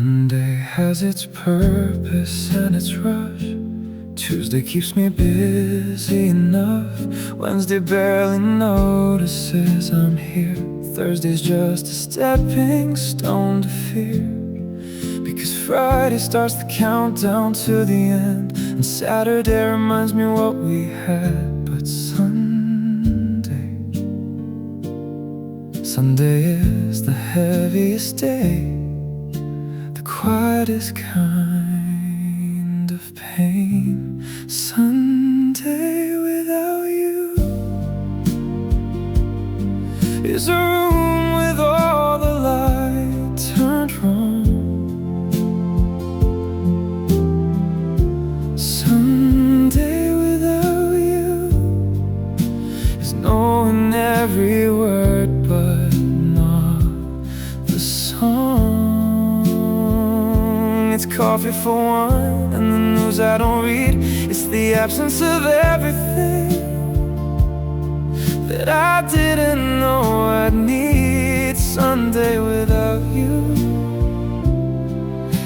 Monday has its purpose and its rush. Tuesday keeps me busy enough. Wednesday barely notices I'm here. Thursday's just a stepping stone to fear, because Friday starts the countdown to the end, and Saturday reminds me what we had. But Sunday is the heaviest day, the quietest kind of pain. Sunday without you is a room with all the light turned wrong. Sunday without you is knowing every word but not the song. It's coffee for one and the news I don't read. It's the absence of everything that I didn't know I'd need. Sunday without you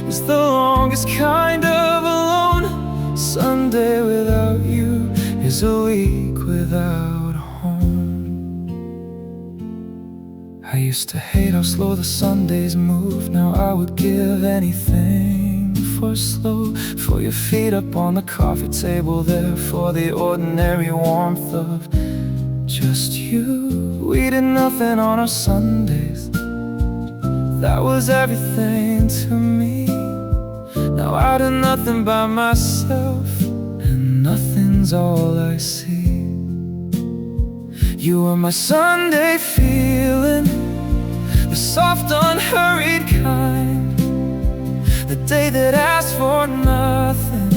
is the longest kind of alone. Sunday without you is a week without home. I used to hate how slow the Sundays move. Now I would give anything for slow, for your feet up on the coffee table there, for the ordinary warmth of just you. We did nothing on our Sundays, that was everything to me. Now I do nothing by myself, and nothing's all I see. You were my Sunday feeling, the soft unhurried kind, the day that asked for nothing,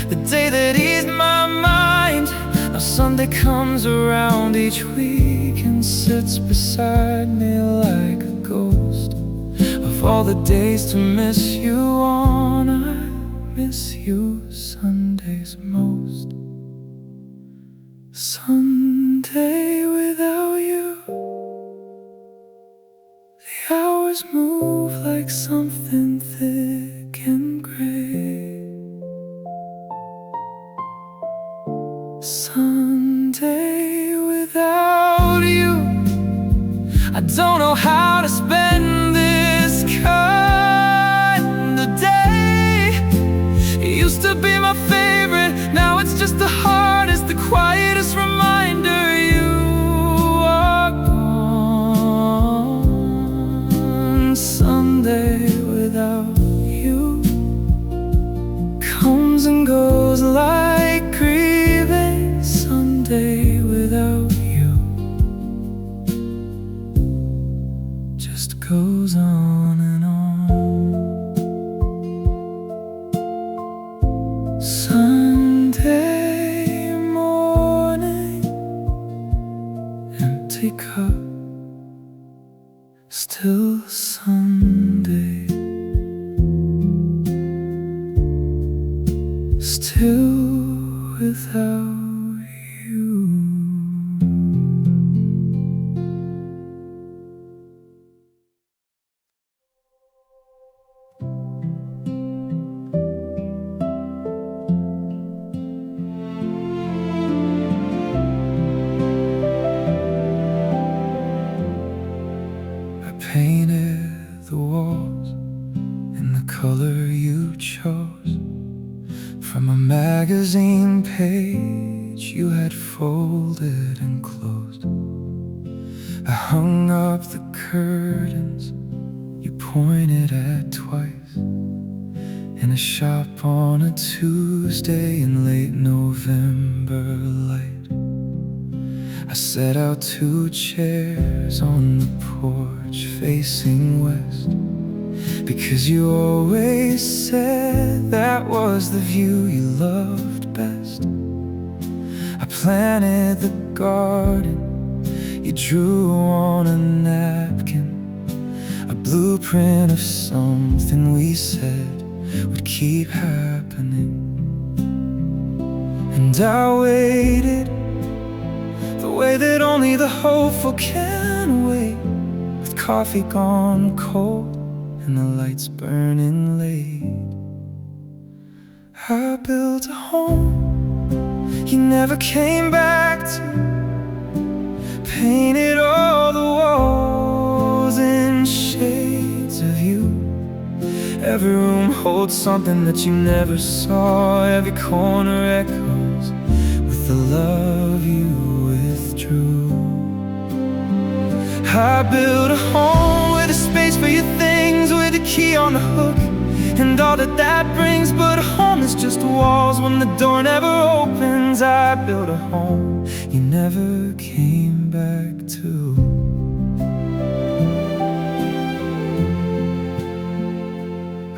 the day that eased my mind. Now Sunday comes around each week and sits beside me like a ghost. Of all the days to miss you on, I miss you Sundays most. Sunday without you, the hours move like something thick and gray. Sunday without you, I don't know how to spend this kind of day. It used to be my favorite, now it's just the hardest, the quietest reminder you are gone. Sunday without you comes and goes like grieving. Sunday without you just goes on and on. Sunday morning, empty cup, still Sunday, still without you. I painted the walls in the color you chose, from a magazine page you had folded and closed. I hung up the curtains you pointed at twice, in a shop on a Tuesday in late November light. I set out 2 chairs on the porch facing west, because you always said that was the view you loved best. I planted the garden you drew on a napkin, a blueprint of something we said would keep happening. And I waited the way that only the hopeful can wait, with coffee gone cold and the lights burning late. I built a home you never came back to, painted all the walls in shades of you. Every room holds something that you never saw. Every corner echoes with the love you withdrew. I built a home with a space for your things, with a key on the hook, and all that that brings. But a home is just walls when the door never opens. I built a home you never came back to.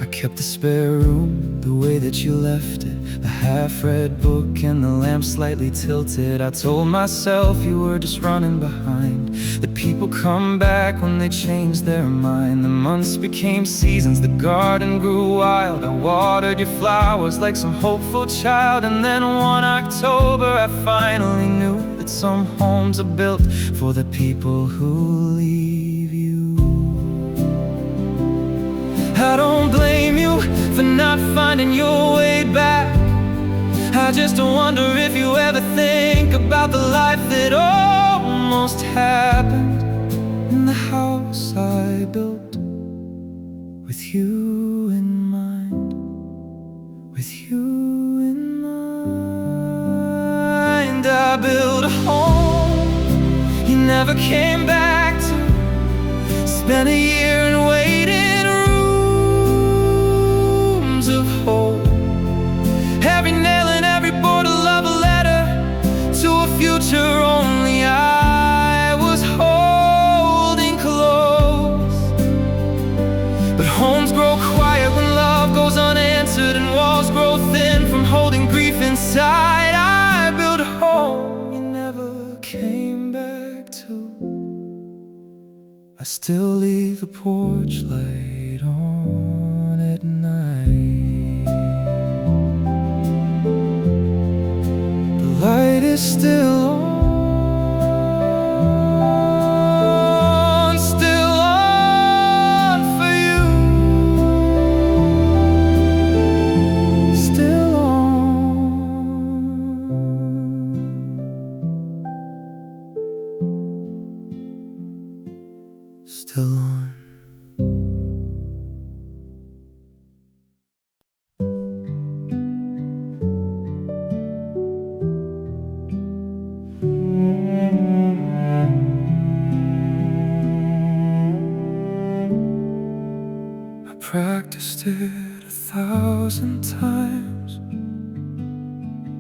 I kept the spare room the way that you left it, the half-read book and the lamp slightly tilted. I told myself you were just running behind, that people come back when they change their mind. The months became seasons, the garden grew wild. I watered your flowers like some hopeful child. And then one October I finally knew that some homes are built for the people who leave you. I don't blame you for not finding your way back. I just wonder if you ever think about the life that almost happened in the house I built with you in mind, with you in mind. I built a home you never came back to, spent a year and waited in rooms of hope. Every nail and every board a love letter to a future only I was holding close. But homes grow quiet when love goes unanswered, and walls grow thin from holding grief inside. I built a home you never came back to. I still leave the porch light on at night. The light is still on, still on for you, still on. Still on. I practiced it 1,000 times,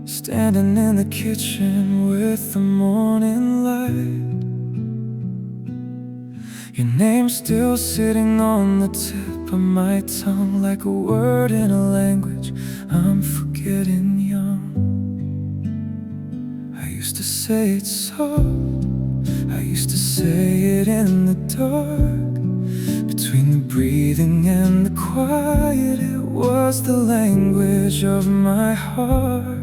standing in the kitchen with the morning light. Your name's still sitting on the tip of my tongue, like a word in a language I'm forgetting young. I used to say it soft, I used to say it in the dark. Between the breathing and the quiet, it was the language of my heart.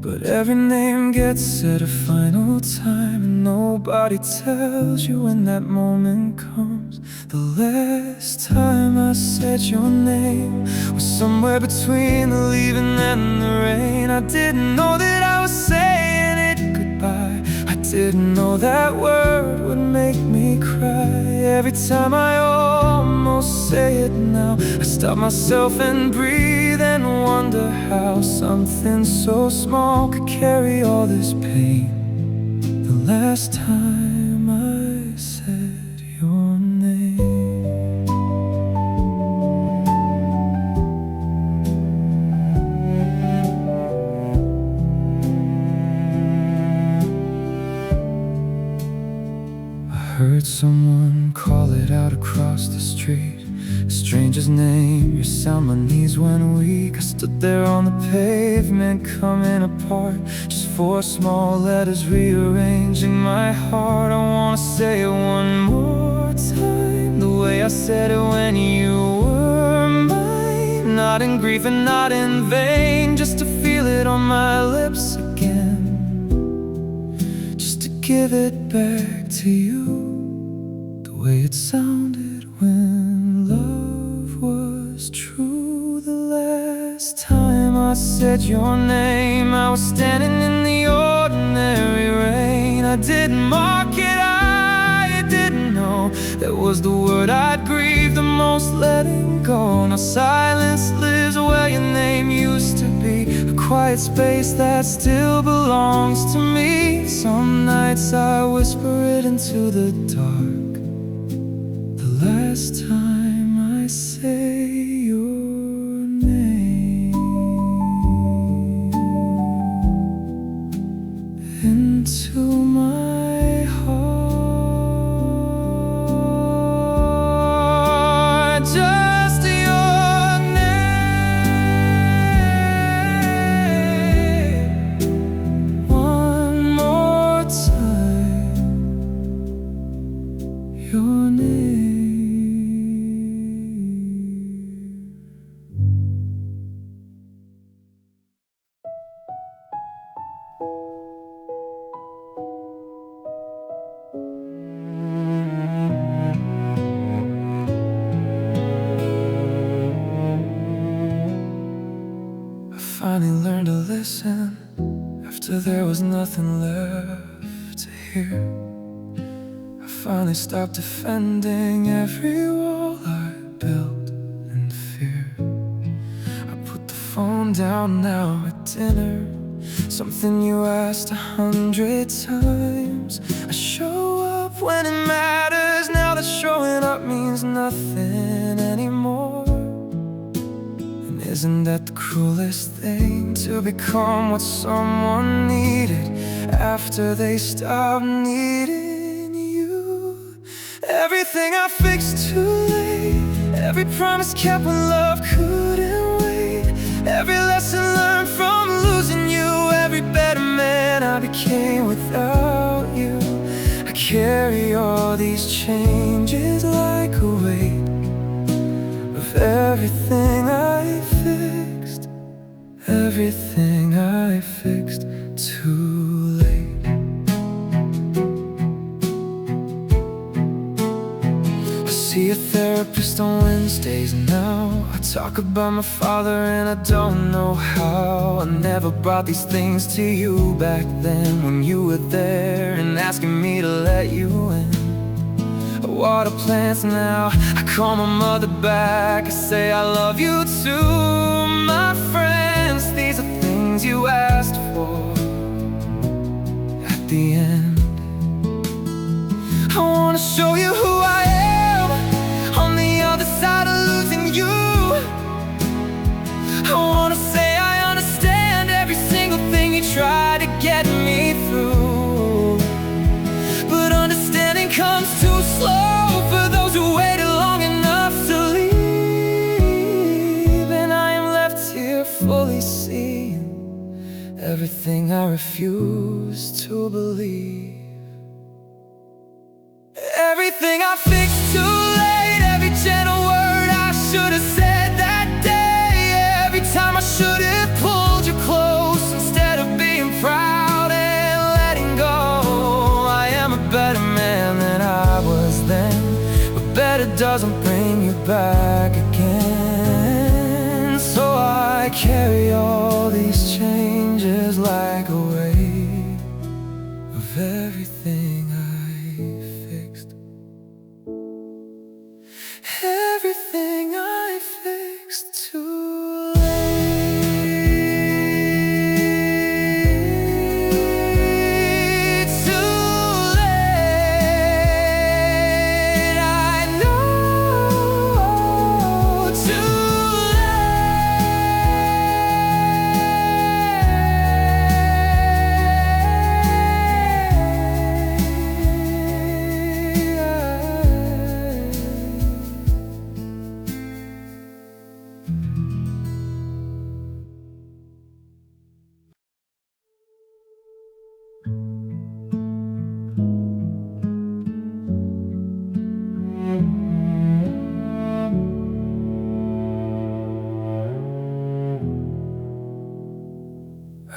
But every name gets said a final time, and nobody tells you when that moment comes. The last time I said your name was somewhere between the leaving and the rain. I didn't know that I was saying it goodbye. I didn't know that word would make me cry. Every time I almost say it now, I stop myself and breathe and wonder how something so small could carry all this pain. The last time I said your name. I heard someone call it out across the street, a stranger's name. Your sound, my knees went weak. I stood there on the pavement, coming apart, just 4 small letters rearranging my heart. I wanna say it one more time, the way I said it when you were mine. Not in grief and not in vain, just to feel it on my lips again, just to give it back to you, the way it sounded when said your name, I was standing in the ordinary rain. I didn't mark it, I didn't know that was the word I'd grieve the most, letting go. Now silence lives where your name used to be, a quiet space that still belongs to me. Some nights I whisper it into the dark, the last time I say your name into my heart. Just your name. One more time. Your name. I finally learned to listen after there was nothing left to hear. I finally stopped defending every wall I built in fear. I put the phone down now at dinner, something you asked 100 times. I show up when it matters, now that showing up means nothing anymore. And isn't that the cruelest thing, to become what someone needed after they stopped needing you? Everything I fixed too late, every promise kept when love couldn't wait, every lesson learned from losing you, every better man I became without you. I carry all these changes like a weight of everything I fixed, everything I fixed too late. I see a therapist on Wednesdays now. I talk about my father and I don't know how. I never brought these things to you back then when you were there and asking me to let you in. I water plants now, I call my mother back, I say I love you too. My friends, these are things you asked for at the end. I wanna show you who I am on the other side of losing you. I wanna say I understand every single thing you tried to get me through, but understanding comes too slow for those who waited long enough to leave. And I am left here fully seeing everything I refuse to believe. Everything I fixed too late, every gentle word I should have said that day, every time I should have pulled you close instead of being proud and letting go. I am a better man than I was then, but better doesn't bring you back again. So I carry all these changes like a weight of everything I fixed, everything I fixed too late, too late. I know, too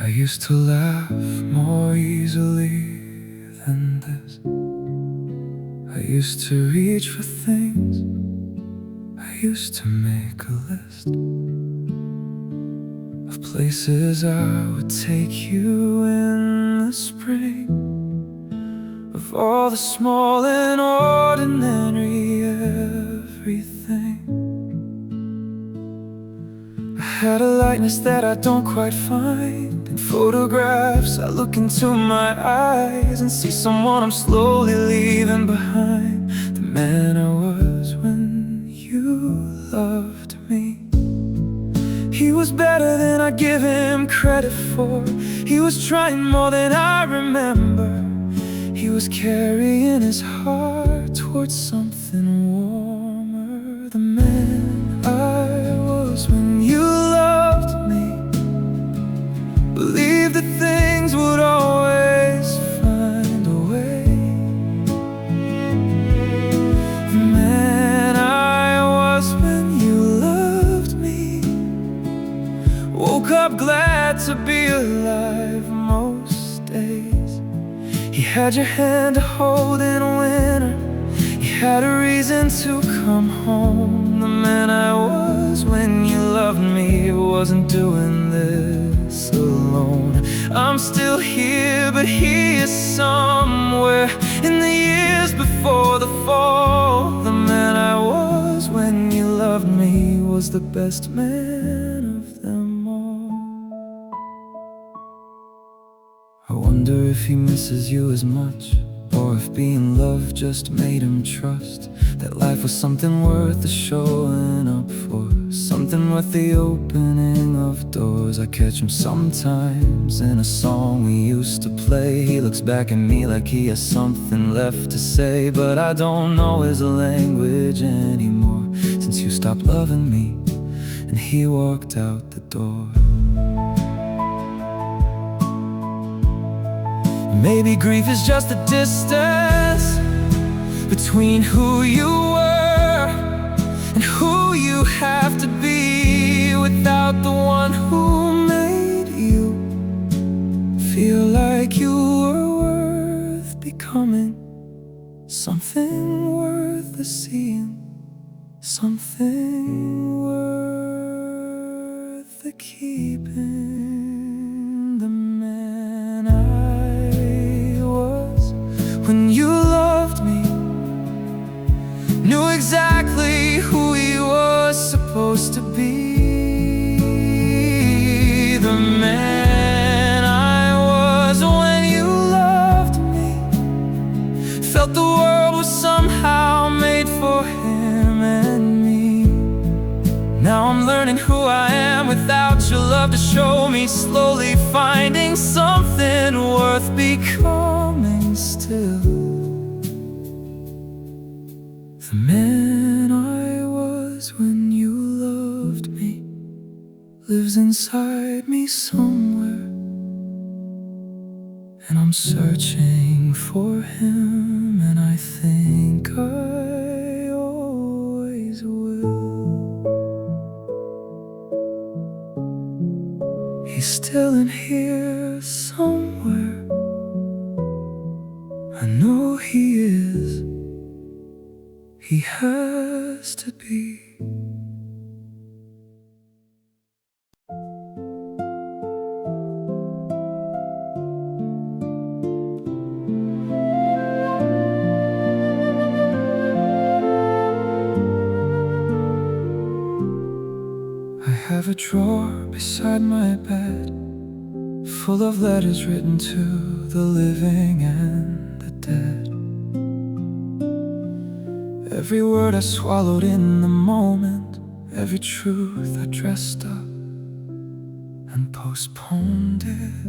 I used to laugh more easily than this. I used to reach for things, I used to make a list. of places I would take you in the spring, of all the small and ordinary everything. I had a lightness that I don't quite find in photographs. I look into my eyes and see someone I'm slowly leaving behind. The man I was when you loved me. He was better than I give him credit for. He was trying more than I remember. He was carrying his heart towards something warmer. The man I was when you loved me. Believed that things would always find a way. The man I was when you loved me. Woke up glad to be alive most days. He had your hand to hold in winter. He had a reason to come home. The man I was when you loved me wasn't doing this alone. I'm still here, but he is somewhere in the years before the fall. The man I was when you loved me was the best man of them all. I wonder if he misses you as much, or if being loved just made him trust that life was something worth the showing up for, something worth the opening of doors. I catch him sometimes in a song we used to play. He looks back at me like he has something left to say, but I don't know his language anymore since you stopped loving me and he walked out the door. Maybe grief is just the distance between who you were and who you have to be without the one who made you feel like you were worth becoming, something worth the seeing, something worth the keeping. The man I was when you loved me knew exactly who he was supposed to be. The man I was when you loved me felt the world was somehow made for him and me. Now I'm learning who I am without your love to show me, slowly finding something worth becoming still. The man I was when you loved me lives inside me somewhere, and I'm searching for him, and I think I always will. He's still in here somewhere, I know he is. He has to be. I have a drawer beside my bed full of letters written to the living and the dead. Every word I swallowed in the moment, every truth I dressed up and postponed it.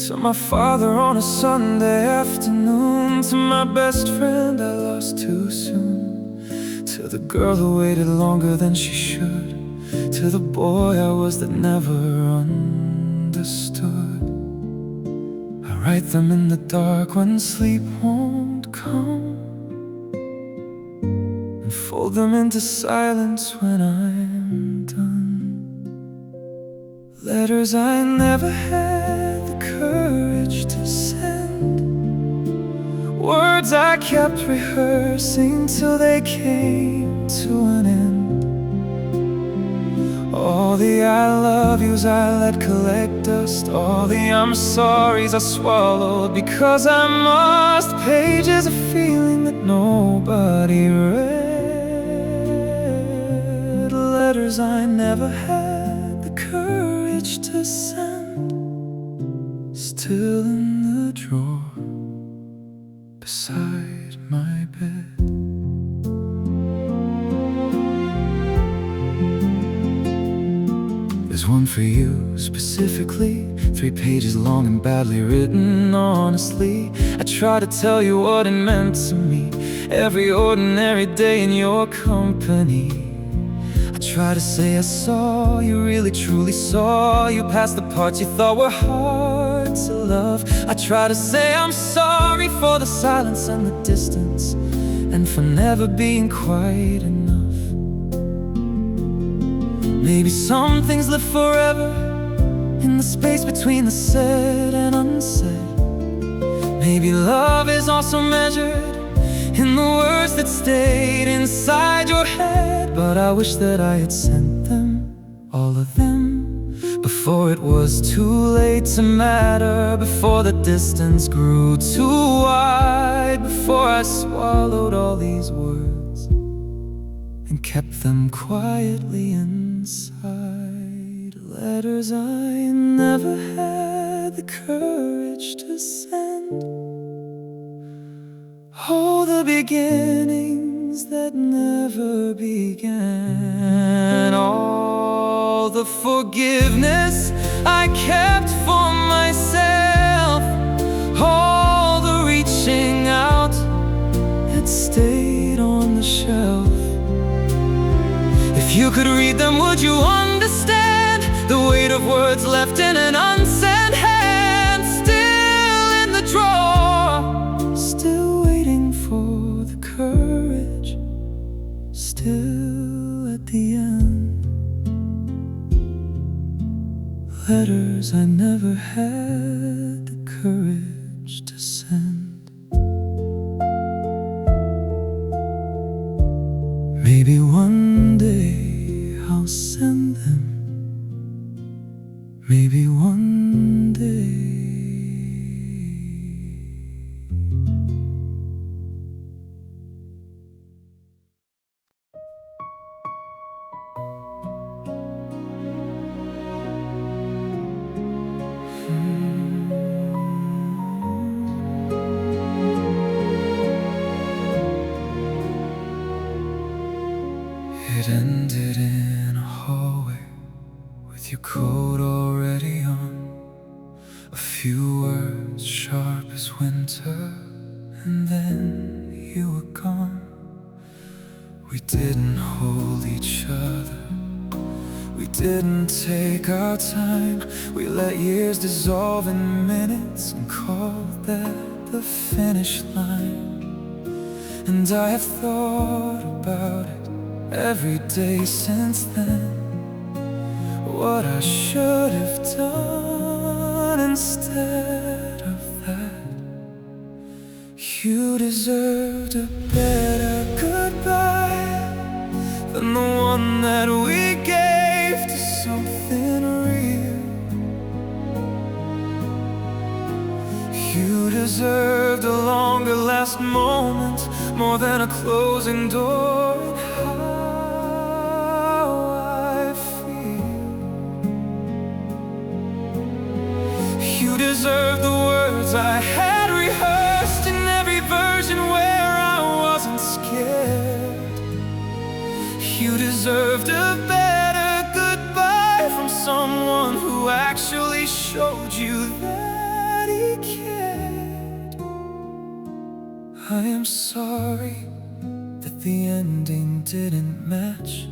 To my father on a Sunday afternoon, to my best friend I lost too soon, to the girl who waited longer than she should, to the boy I was that never understood. I write them in the dark when sleep won't come, and fold them into silence when I'm done. Letters I never had the courage to send, words I kept rehearsing till they came to an end. All the I love yous I let collect dust. All the I'm sorry's I swallowed because I must. Pages of feeling that nobody read. Letters I never had the courage to send. Still in the drawer beside my bed. There's one for you specifically, 3 pages long and badly written, honestly. I try to tell you what it meant to me every ordinary day in your company. I try to say I saw you, really truly saw you, past the parts you thought were hard to love. I try to say I'm sorry for the silence and the distance, and for never being quite enough. Maybe some things live forever in the space between the said and unsaid. Maybe love is also measured in the words that stayed inside your head. But I wish that I had sent them, all of them, before it was too late to matter, before the distance grew too wide, before I swallowed all these words and kept them quietly inside. Letters I never had the courage to send. Oh, the beginnings that never began. All the forgiveness I kept for myself. All the reaching out that stayed on the shelf. If you could read them, would you understand the weight of words left in an unsent hand? Still in the drawer, still waiting for the courage, still at the end. Letters I never had the courage to send. Maybe one day I'll send them. Maybe one day. It ended in a hallway with your coat already on. A few words sharp as winter, and then you were gone. We didn't hold each other, we didn't take our time. We let years dissolve in minutes and called that the finish line. And I have thought about it every day since then, what I should have done instead of that. You deserved a better goodbye than the one that we gave to something real. You deserved a longer last moment, more than a closing door. You deserve the words I had rehearsed in every version where I wasn't scared. You deserved a better goodbye from someone who actually showed you that he cared. I am sorry that the ending didn't match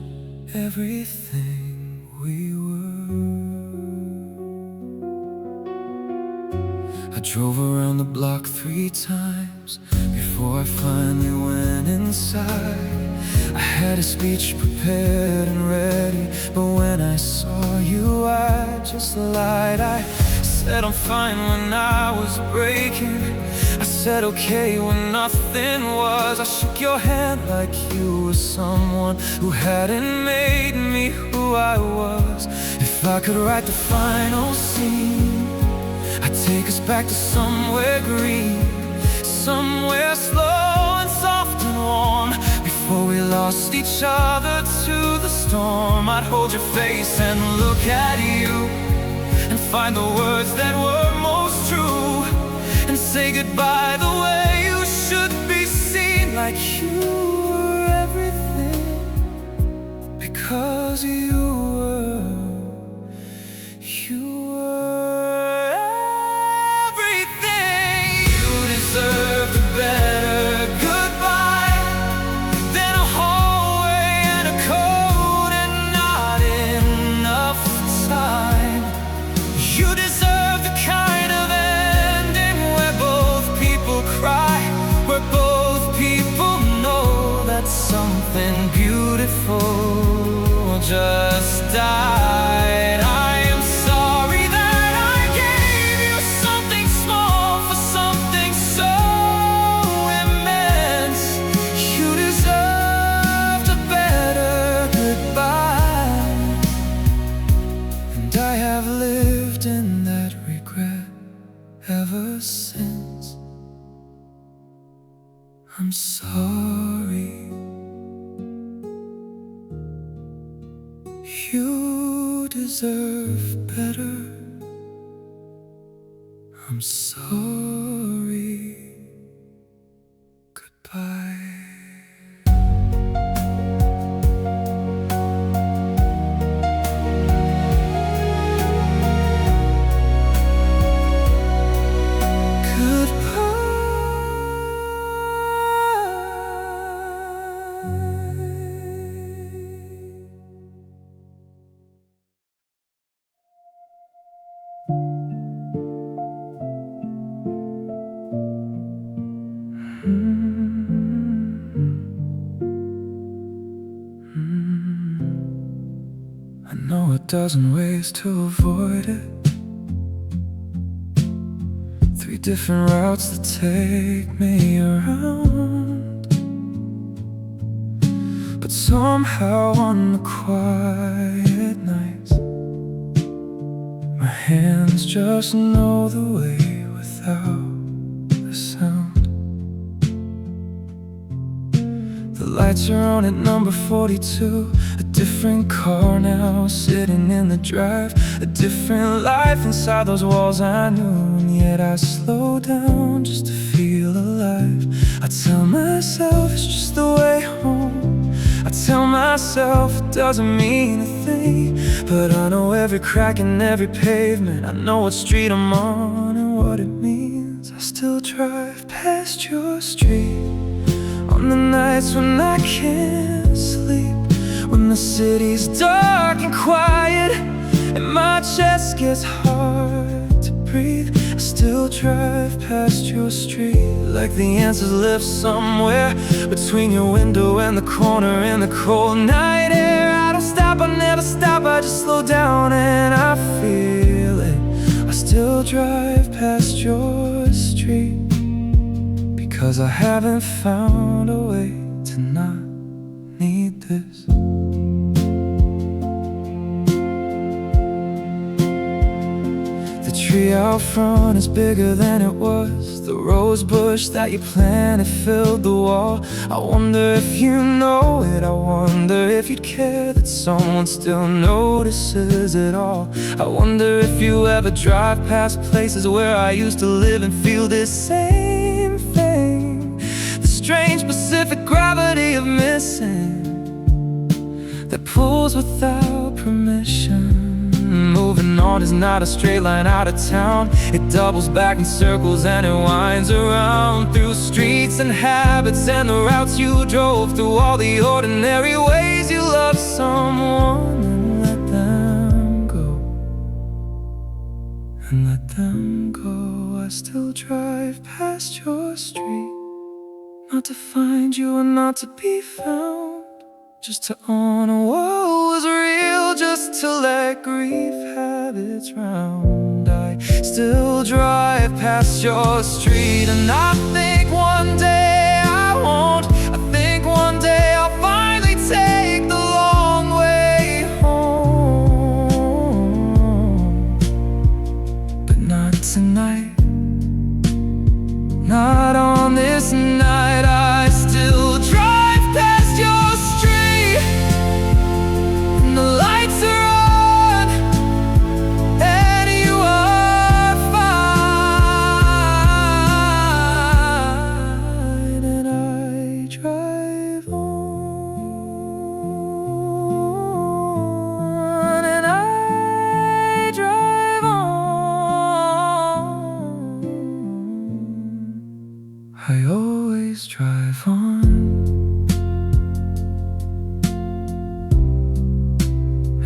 everything we were. I drove around the block 3 times before I finally went inside. I had a speech prepared and ready, but when I saw you I just lied. I said I'm fine when I was breaking, I said okay when nothing was. I shook your hand like you were someone who hadn't made me who who I was. If I could write the final scene, I'd take us back to somewhere green, somewhere slow and soft and warm. Before we lost each other to the storm, I'd hold your face and look at you, and find the words that were most true, and say goodbye the way you should be seen. Like you were everything, because you were everything. You deserved a better goodbye than a hallway and a coat and not enough time. You deserve the kind of ending where both people cry, where both people know that something beautiful just died. I am sorry that I gave you something small for something so immense. You deserved a better goodbye, and I have lived in that regret ever since. I'm sorry. You deserve better. I'm sorry. Goodbye. I know a dozen ways to avoid it, 3 different routes that take me around. But somehow on the quiet nights, my hands just know the way without the sound. The lights are on at number 42, a different car now sitting in the drive, a different life inside those walls I knew. And yet I slow down just to feel alive. I tell myself it's just the way home, I tell myself it doesn't mean a thing. But I know every crack in every pavement, I know what street I'm on and what it means. I still drive past your street on the nights when I can't sleep, when the city's dark and quiet and my chest gets hard to breathe. I still drive past your street like the answers live somewhere between your window and the corner in the cold night air. I don't stop, I never stop, I just slow down and I feel it. I still drive past your street, because I haven't found a way to not need this. The tree out front is bigger than it was. The rose bush that you planted filled the wall. I wonder if you know it, I wonder if you'd care that someone still notices it all. I wonder if you ever drive past places where I used to live and feel this same thing, the strange specific gravity of missing that pulls without permission. Moving on is not a straight line out of town. It doubles back in circles and it winds around through streets and habits and the routes you drove, through all the ordinary ways you love someone and let them go, and let them go. I still drive past your street, not to find you and not to be found, just to honor what was real, just to let grief have its round. I still drive past your street, and I think one day I won't. I think one day I'll finally take the long way home.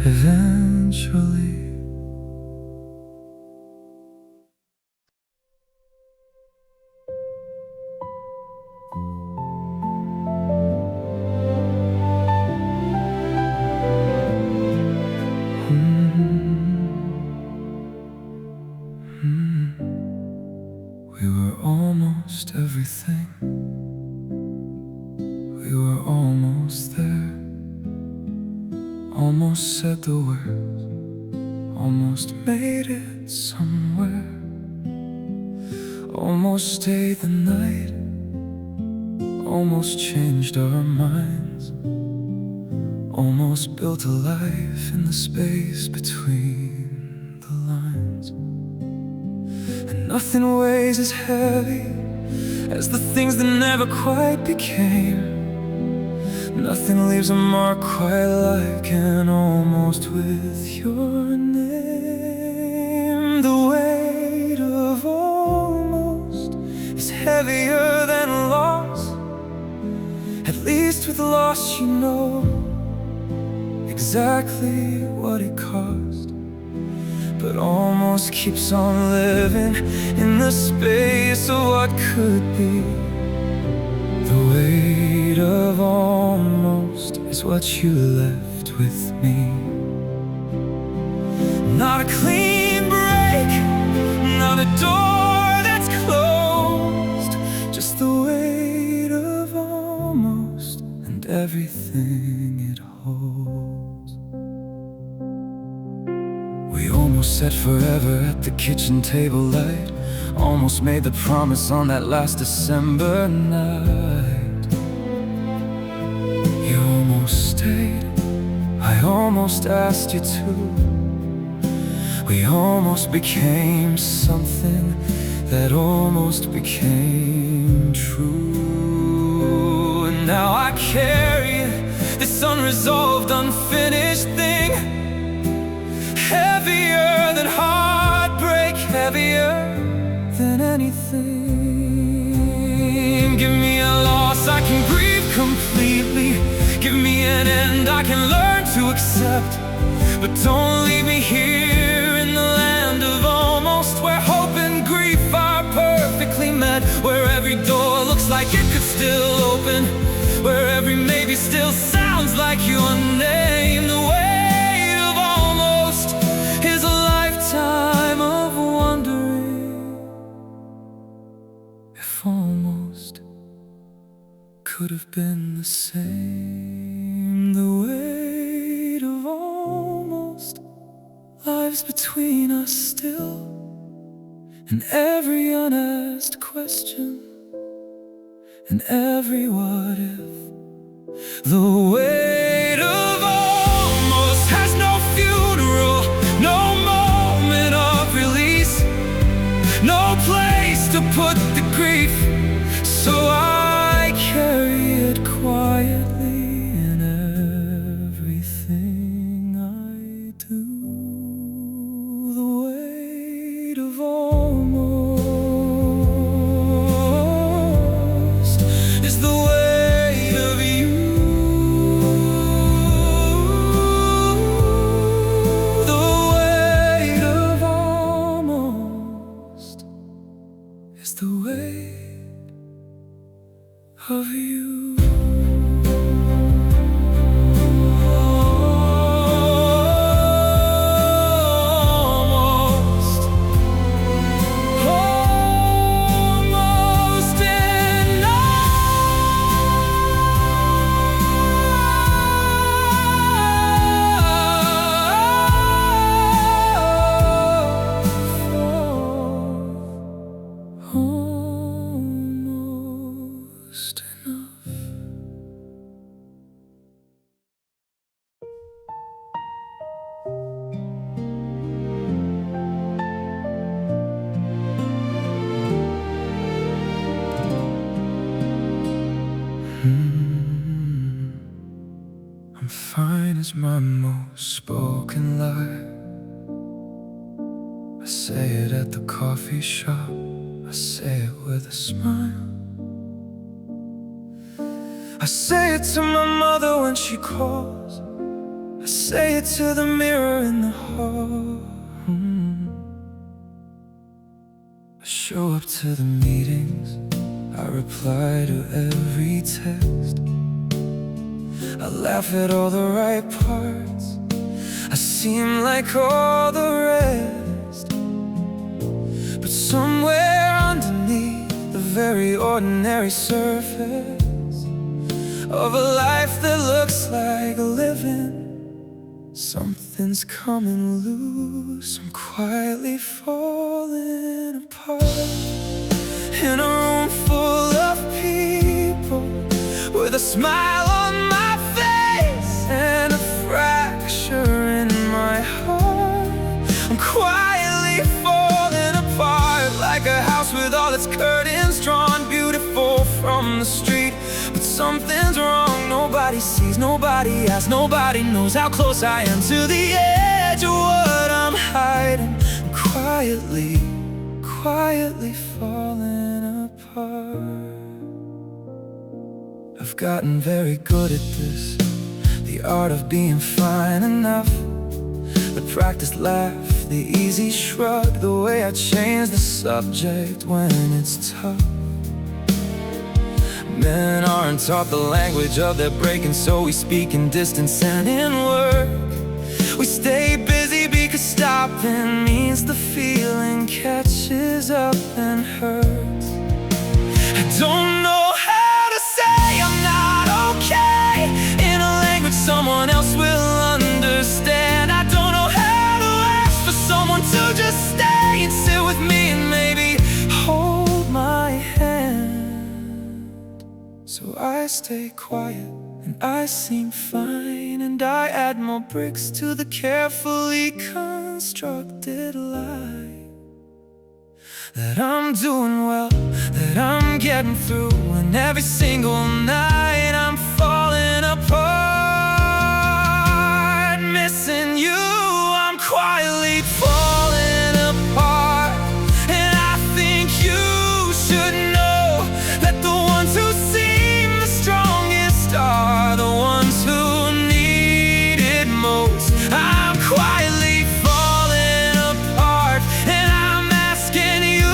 eventually. We were almost everything. We were almost there. Almost said the words. Almost made it somewhere. Almost stayed the night. Almost changed our minds. Almost built a life in the space between the lines. And nothing weighs as heavy as the things that never quite became. Nothing leaves a mark quite like an almost with your name. The weight of almost is heavier than loss. At least with loss you know exactly what it cost. But almost keeps on living in the space of what could be. The weight of almost is what you left with me. Not a clean break, not a door that's closed, just the weight of almost and everything it holds. We almost said forever at the kitchen table light. Almost made the promise on that last December night. You almost stayed, I almost asked you to. We almost became something that almost became true. And now I carry this unresolved, unfinished thing, heavier than heartbreak, heavier than anything. Give me a loss I can grieve completely. Give me an end I can learn to accept. But don't leave me here in the land of almost, where hope and grief are perfectly met, where every door looks like it could still open, where every maybe still sounds like your name. The weight of almost is a lifetime of wondering if almost could have been the same. The weight of almost lives between us still, and every unasked question, and every what if. The weight of almost has no funeral, no moment of release, no place to put the grief. So I carry it quietly in everything I do. The weight of almost is the weight of you. The weight of almost is the weight of you. Almost enough. I'm fine as my most spoken lie. I say it at the coffee shop, I say it with a smile. I say it to my mother when she calls, I say it to the mirror in the hall. I show up to the meetings, I reply to every text, I laugh at all the right parts, I seem like all the rest. But somewhere underneath the very ordinary surface of a life that looks like a living, something's coming loose. I'm quietly falling apart in a room full of people, with a smile on my face and a fracture in my heart. I'm quietly falling apart, like a house with all its curtains drawn, beautiful from the street. But something's wrong, nobody sees, nobody asks, nobody knows how close I am to the edge of what I'm hiding. I'm quietly falling apart. I've gotten very good at this, the art of being fine enough, the practiced laugh, the easy shrug, the way I change the subject when it's tough. Men aren't taught the language of their breaking, so we speak in distance and in work. We stay busy because stopping means the feeling catches up and hurts. I don't know how to say I'm not okay in a language someone else will understand. I don't know how to ask for someone to just stay and sit with me and maybe hold my hand. So I stay quiet and I seem fine, and I add more bricks to the carefully constructed lie that I'm doing well, that I'm getting through. And every single night I'm falling apart, missing you. I'm quietly falling apart, and I think you should know that the ones who are the ones who need it most. I'm quietly falling apart, and I'm asking you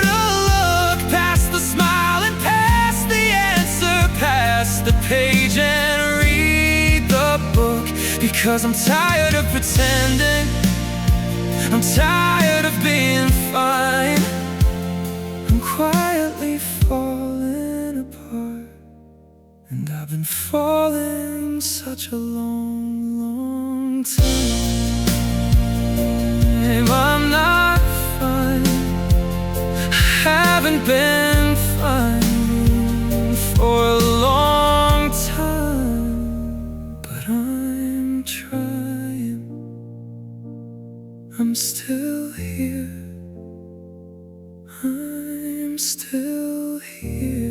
to look past the smile and past the answer, past the page and read the book. Because I'm tired of pretending, I'm tired of being fine. I'm quietly falling apart, and I've been falling such a long time. I'm not fine, I haven't been fine for a long time. But I'm trying, I'm still here, I'm still here.